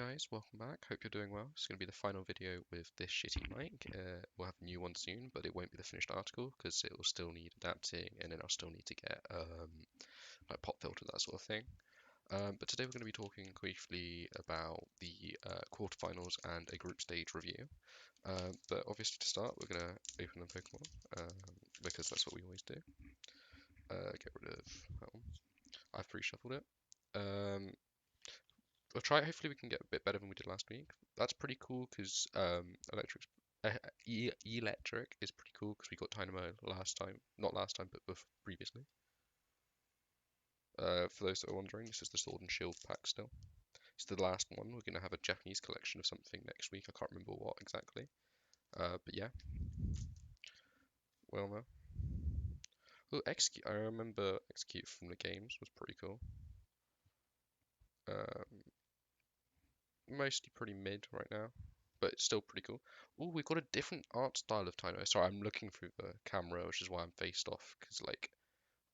guys, welcome back. Hope you're doing well. It's going to be the final video with this shitty mic. We'll have a new one soon, but it won't be the finished article because it will still need adapting, and then I'll still need to get like pop filter, that sort of thing. But today we're going to be talking briefly about the quarterfinals and a group stage review. But obviously to start, we're going to open the Pokemon because that's what we always do. Get rid of that one. I've pre-shuffled it. We'll try it. Hopefully we can get a bit better than we did last week. That's pretty cool because electric is pretty cool because we got Dynamo last time. Not last time, but previously. For those that are wondering, this is the Sword and Shield pack still. It's the last one. We're going to have a Japanese collection of something next week. I can't remember what exactly. But yeah. Well, no. Oh, Execute. I remember Execute from the games was pretty cool. Mostly pretty mid right now, but it's still pretty cool. Oh, we've got a different art style of Tino. Sorry, I'm looking through the camera, which is why I'm faced off, because like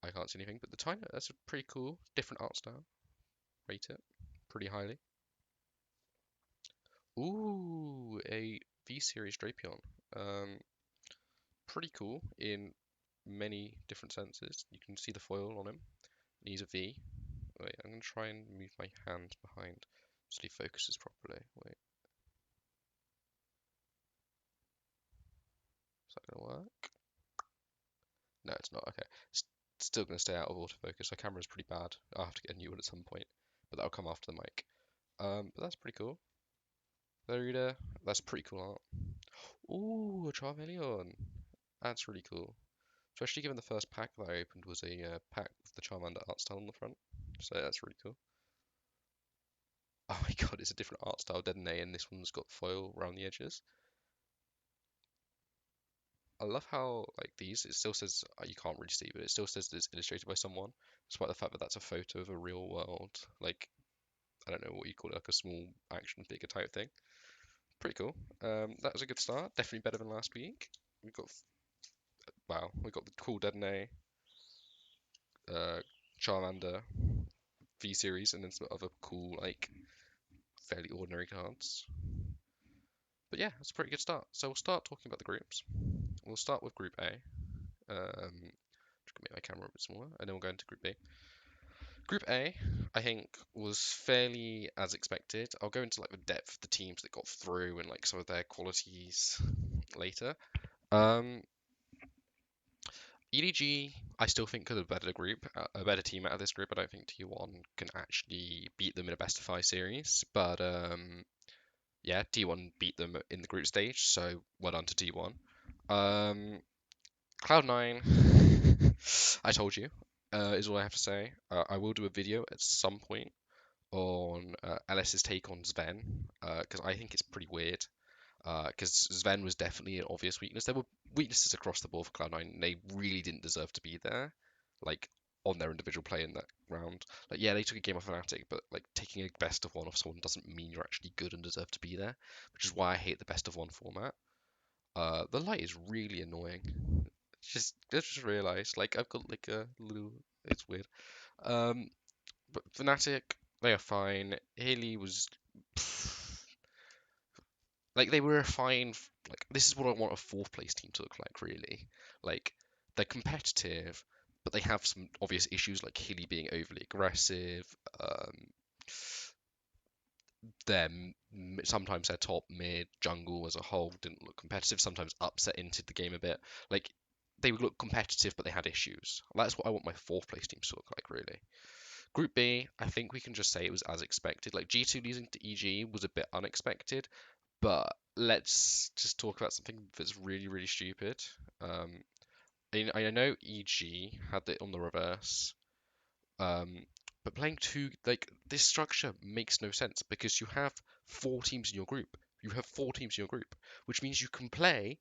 I can't see anything. But the Tino, that's a pretty cool, different art style. Rate it pretty highly. Ooh, a V-Series Drapion. Pretty cool in many different senses. You can see the foil on him. He's a V. Wait, I'm gonna try and move my hand behind so he focuses properly. Wait. Is that gonna work? No, it's not. Okay. It's still going to stay out of autofocus. Our camera's pretty bad. I'll have to get a new one at some point, but that'll come after the mic. But that's pretty cool. There, that's pretty cool art. Ooh, a Charmeleon. That's really cool. Especially given the first pack that I opened was a pack with the Charmander art style on the front. So that's really cool. Oh my god, it's a different art style, Detonate, and this one's got foil around the edges. I love how, like, these, it still says, you can't really see, but it still says that it's illustrated by someone, despite the fact that that's a photo of a real world, like, I don't know what you call it, like a small action figure type thing. Pretty cool. That was a good start. Definitely better than last week. We got, wow, we got the cool Detonate, Charmander, V-Series, and then some other cool, like, fairly ordinary cards. But yeah, it's a pretty good start. So we'll start talking about the groups. We'll start with Group A. Just gonna make my camera a bit smaller, and then we'll go into Group B. Group A, I think, was fairly as expected. I'll go into like the depth of the teams that got through and like some of their qualities later. EDG, I still think could have better group, a better team out of this group. I don't think T1 can actually beat them in a best of 5 series, but yeah, T1 beat them in the group stage, so well done to T1. Cloud9, I told you, is all I have to say. I will do a video at some point on LS's take on Sven, because I think it's pretty weird. Because Sven was definitely an obvious weakness. There were weaknesses across the board for Cloud9. They really didn't deserve to be there, like on their individual play in that round. Like, yeah, they took a game off Fnatic, but like taking a best of one off someone doesn't mean you're actually good and deserve to be there, which is why I hate the best of one format. The light is really annoying. I just realised, like, I've got like a little. It's weird. But Fnatic, they are fine. Haley was. Like, they were a fine. Like, this is what I want a fourth place team to look like, really. Like, they're competitive, but they have some obvious issues, like Hilly being overly aggressive. Them sometimes their top mid jungle as a whole didn't look competitive. Sometimes upset into the game a bit. Like, they would look competitive, but they had issues. That's what I want my fourth place team to look like, really. Group B, I think we can just say it was as expected. Like, G2 losing to EG was a bit unexpected, but let's just talk about something that's really, really stupid. I know EG had it on the reverse, but playing two, like, this structure makes no sense because you have 4 teams in your group. You have 4 teams in your group, which means you can play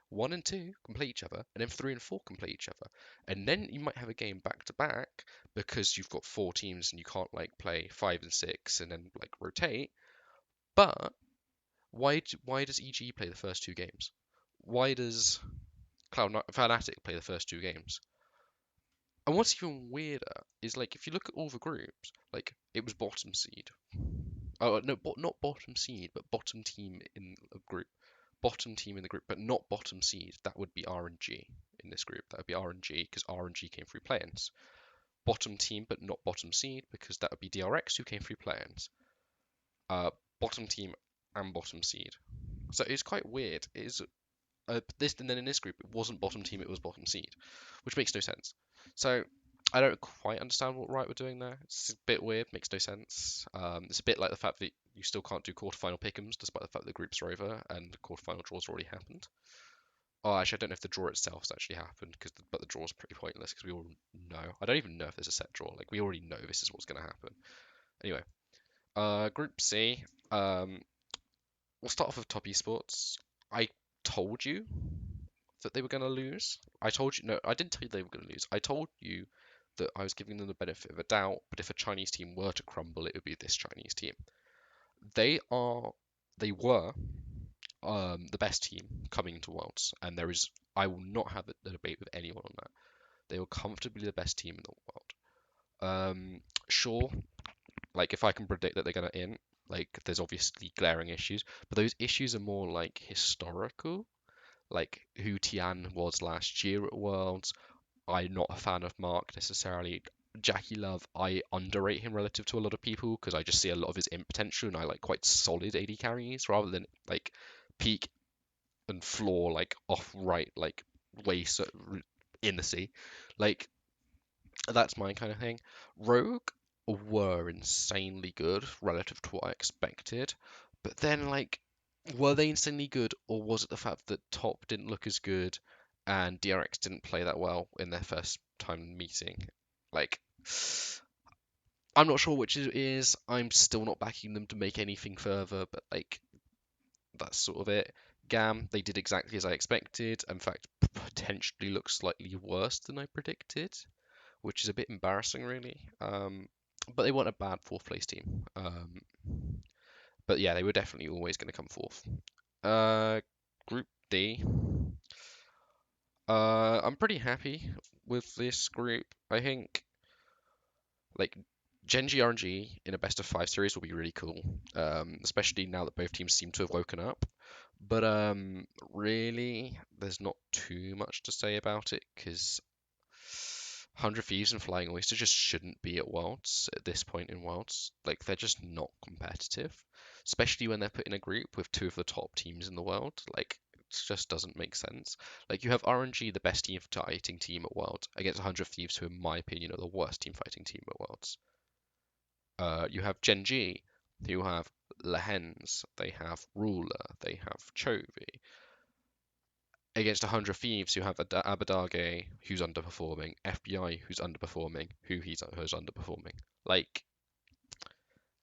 1 and 2 can play each other, and then 3 and 4 can play each other. And then you might have a game back to back because you've got 4 teams and you can't like play 5 and 6 and then like rotate. But why does EG play the first 2 games? Why does Fnatic play the first 2 games? And what's even weirder is, like, if you look at all the groups, like, it was bottom seed. Oh no, not bottom seed, but bottom team in a group. Bottom team in the group, but not bottom seed. That would be RNG in this group. That would be RNG because RNG came through play-ins. Bottom team, but not bottom seed because that would be DRX who came through play-ins. Bottom team and bottom seed. So it's quite weird. It is this, and then in this group it wasn't bottom team, it was bottom seed, which makes no sense. So I don't quite understand what Riot were doing there. It's a bit weird, makes no sense. It's a bit like the fact that you still can't do quarterfinal pick'ems despite the fact that the groups are over and the quarterfinal draws already happened. Oh, actually, I don't know if the draw itself has actually happened, but the draw's pretty pointless because we all know. I don't even know if there's a set draw. Like we already know this is what's going to happen. Anyway, Group C. We'll start off with Top Esports. I told you that they were going to lose. I told you, no, I didn't tell you they were going to lose. I told you that I was giving them the benefit of a doubt, but if a Chinese team were to crumble, it would be this Chinese team. They are, they were the best team coming into Worlds, and I will not have a debate with anyone on that. They were comfortably the best team in the world. Sure, like if I can predict that they're gonna in, like there's obviously glaring issues, but those issues are more like historical, like who Tian was last year at Worlds. I'm not a fan of Mark necessarily. Jackie Love, I underrate him relative to a lot of people because I just see a lot of his imp potential and I like quite solid AD carries rather than like peak and floor like off right like way so in the sea. Like that's my kind of thing. Rogue were insanely good relative to what I expected, but then like were they insanely good or was it the fact that top didn't look as good and DRX didn't play that well in their first time meeting? Like I'm not sure which it is. I'm still not backing them to make anything further, but like that's sort of it. Gam, they did exactly as I expected. In fact, potentially looks slightly worse than I predicted, which is a bit embarrassing, really. But they weren't a bad fourth place team. But yeah, they were definitely always going to come fourth. Group D. I'm pretty happy with this group. I think like Genji RNG in a best of five series will be really cool, especially now that both teams seem to have woken up. But really, there's not too much to say about it because 100 Thieves and Flying Oyster just shouldn't be at Worlds at this point in Worlds. Like they're just not competitive, especially when they're put in a group with two of the top teams in the world. Like it just doesn't make sense. Like you have RNG, the best team fighting team at Worlds, against 100 Thieves, who in my opinion are the worst team fighting team at Worlds. You have Genji, who have Lehens, they have Ruler, they have Chovy, against 100 Thieves who have Abadage, who's underperforming, FBI, who's underperforming, who's underperforming. Like,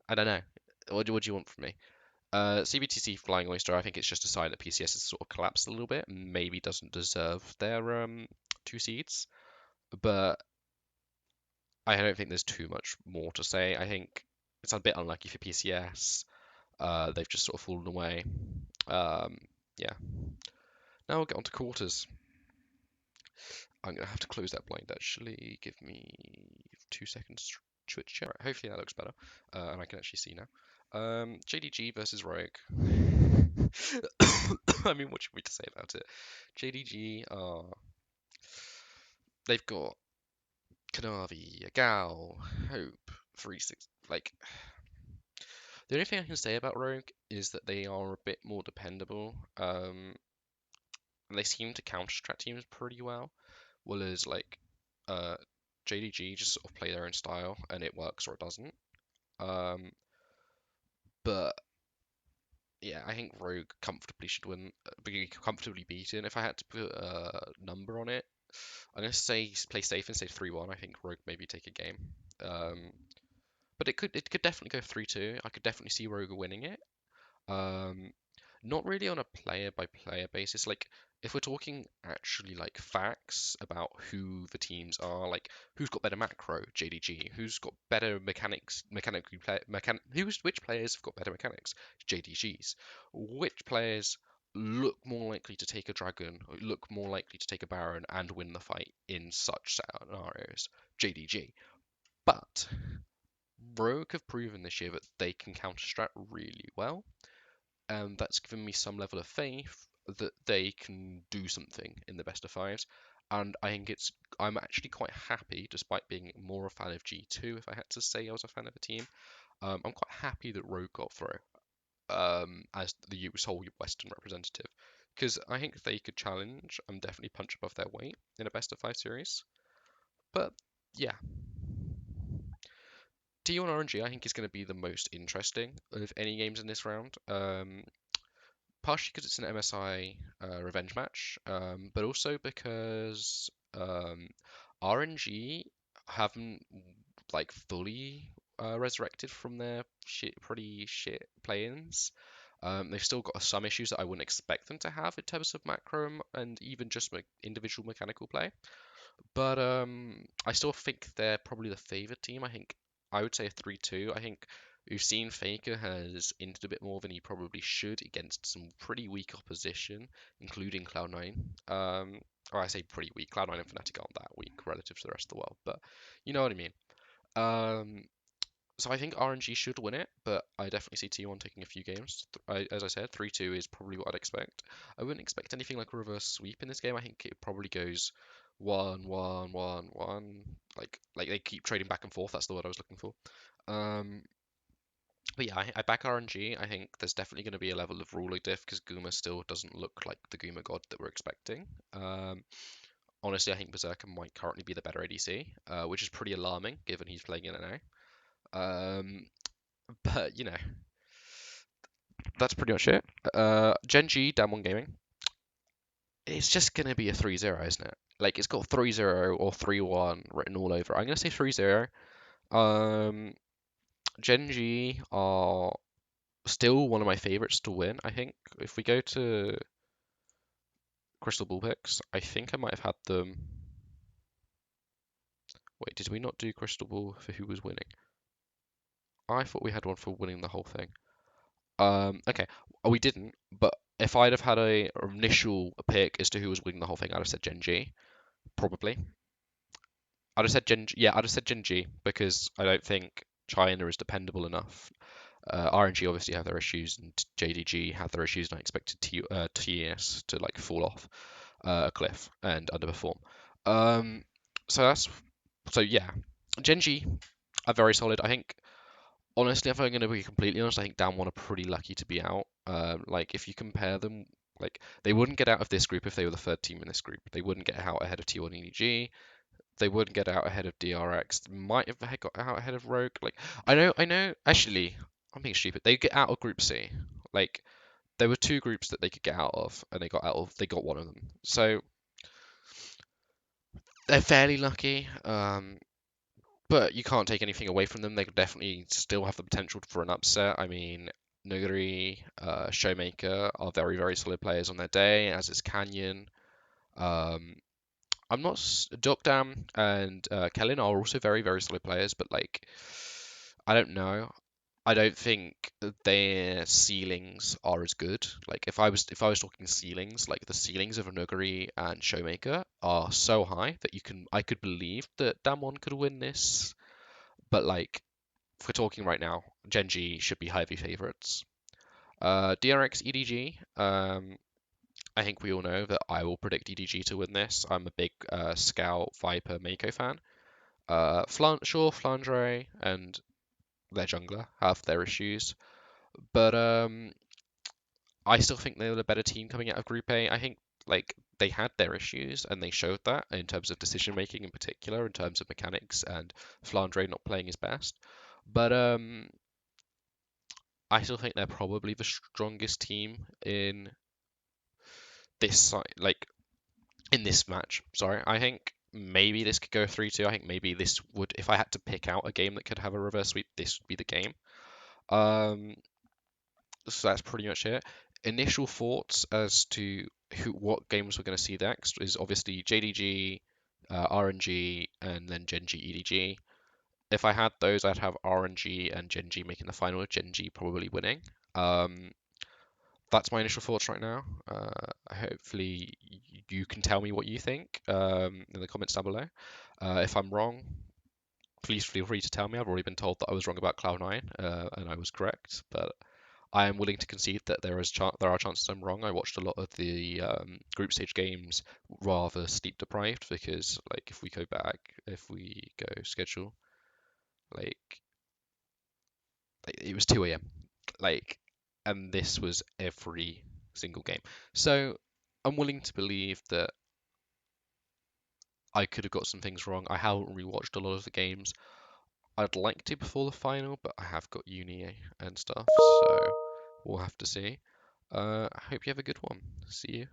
I don't know. What do you want from me? CBTC Flying Oyster, I think it's just a sign that PCS has sort of collapsed a little bit and maybe doesn't deserve their two seeds. But I don't think there's too much more to say. I think it's a bit unlucky for PCS. They've just sort of fallen away. Um, yeah. Now we'll get on to quarters. I'm going to have to close that blind actually. Give me 2 seconds to switch chair. Right, hopefully that looks better. And I can actually see now. JDG versus Rogue. I mean, what should we say about it? JDG are. They've got Kanavi, Gal, Hope, 3-6. Like, the only thing I can say about Rogue is that they are a bit more dependable. And they seem to counter-strat teams pretty well. Whereas, like, uh, JDG just sort of play their own style and it works or it doesn't. But yeah, I think Rogue comfortably should win, be comfortably beaten. If I had to put a number on it, I'm gonna say play safe and say 3-1. I think Rogue maybe take a game. But it could definitely go 3-2. I could definitely see Rogue winning it. Um, Not really on a player by player basis. Like if we're talking actually like facts about who the teams are, like who's got better macro, JDG, who's got better mechanics, which players have got better mechanics, JDGs, which players look more likely to take a dragon, or look more likely to take a baron and win the fight in such scenarios, JDG. But Rogue have proven this year that they can counter-strat really well, and that's given me some level of faith that they can do something in the best of fives. And I'm actually quite happy, despite being more a fan of G2. If I had to say I was a fan of a team, I'm quite happy that Rogue got through as the sole Western representative, because I think they could challenge and definitely punch above their weight in a best of five series. But yeah, T1 RNG I think is going to be the most interesting of any games in this round. Partially because it's an MSI revenge match, but also because RNG haven't like fully resurrected from their pretty shit play-ins. They've still got some issues that I wouldn't expect them to have in terms of macro and even just individual mechanical play. But I still think they're probably the favored team. I think I would say a 3-2. I think we've seen Faker has inted a bit more than he probably should against some pretty weak opposition, including Cloud9. Or I say pretty weak. Cloud9 and Fnatic aren't that weak relative to the rest of the world, but you know what I mean. Um, so I think RNG should win it, but I definitely see T1 taking a few games. As I said, 3-2 is probably what I'd expect. I wouldn't expect anything like a reverse sweep in this game. I think it probably goes 1-1-1-1. Like they keep trading back and forth. That's the word I was looking for. Um, but yeah, I back RNG. I think there's definitely going to be a level of ruler diff because Guma still doesn't look like the Guma god that we're expecting. Honestly, I think Berserker might currently be the better ADC, which is pretty alarming given he's playing in NA. But you know, that's pretty much it. Gen G, Damwon Gaming. It's just gonna be a 3-0, isn't it? Like it's got 3-0 or 3-1 written all over. I'm gonna say 3-0. Um, Gen G are still one of my favorites to win. I think if we go to Crystal Ball picks, I think I might have had them. Wait, did we not do Crystal Ball for who was winning? I thought we had one for winning the whole thing. Okay, we didn't, but if I'd have had a initial pick as to who was winning the whole thing, I'd have said Gen G, probably. I'd have said Gen, yeah, I'd have said Gen G because I don't think China is dependable enough. RNG obviously have their issues, and JDG have their issues, and I expected TES to like fall off a cliff and underperform. Um, so that's so yeah, Gen G are very solid. I think honestly, if I'm going to be completely honest, I think Damwon are pretty lucky to be out. Like if you compare them, like they wouldn't get out of this group if they were the third team in this group. They wouldn't get out ahead of T1 EDG. They wouldn't get out ahead of DRX. Might have got out ahead of Rogue. Like I know. Actually, I'm being stupid. They get out of Group C. Like there were two groups that they could get out of, and they got out of. They got one of them. So they're fairly lucky. But you can't take anything away from them. They could definitely still have the potential for an upset. I mean, Nuguri, Showmaker are very, very solid players on their day, as is Canyon. Um, I'm not. Dokdam and Kellen are also very, very solid players, but like, I don't know. I don't think that their ceilings are as good. Like if I was talking ceilings, like the ceilings of a Nuguri and Showmaker are so high that I could believe that Damwon could win this. But like if we're talking right now, Gen G should be heavy favorites. DRX EDG. I think we all know that I will predict EDG to win this. I'm a big Scout, Viper, Mako fan. Flandre and their jungler have their issues, but I still think they're the better team coming out of Group A. I think like they had their issues and they showed that in terms of decision making in particular, in terms of mechanics and Flandre not playing his best. But I still think they're probably the strongest team in this like in this match. Sorry, I think maybe this could go 3-2. I think maybe this would, if I had to pick out a game that could have a reverse sweep, this would be the game. Um, so that's pretty much it. Initial thoughts as to what games we're going to see next is obviously JDG, RNG, and then Gen G EDG. If I had those, I'd have RNG and Gen G making the final, Gen G probably winning. Um, that's my initial thoughts right now. Hopefully, you can tell me what you think in the comments down below. If I'm wrong, please feel free to tell me. I've already been told that I was wrong about Cloud9, and I was correct, but I am willing to concede that there are chances I'm wrong. I watched a lot of the group stage games rather sleep deprived because, like, if we go schedule, like, it was 2 a.m. Like, and this was every single game. So I'm willing to believe that I could have got some things wrong. I haven't rewatched a lot of the games. I'd like to before the final, but I have got uni and stuff, so we'll have to see. I hope you have a good one. See you.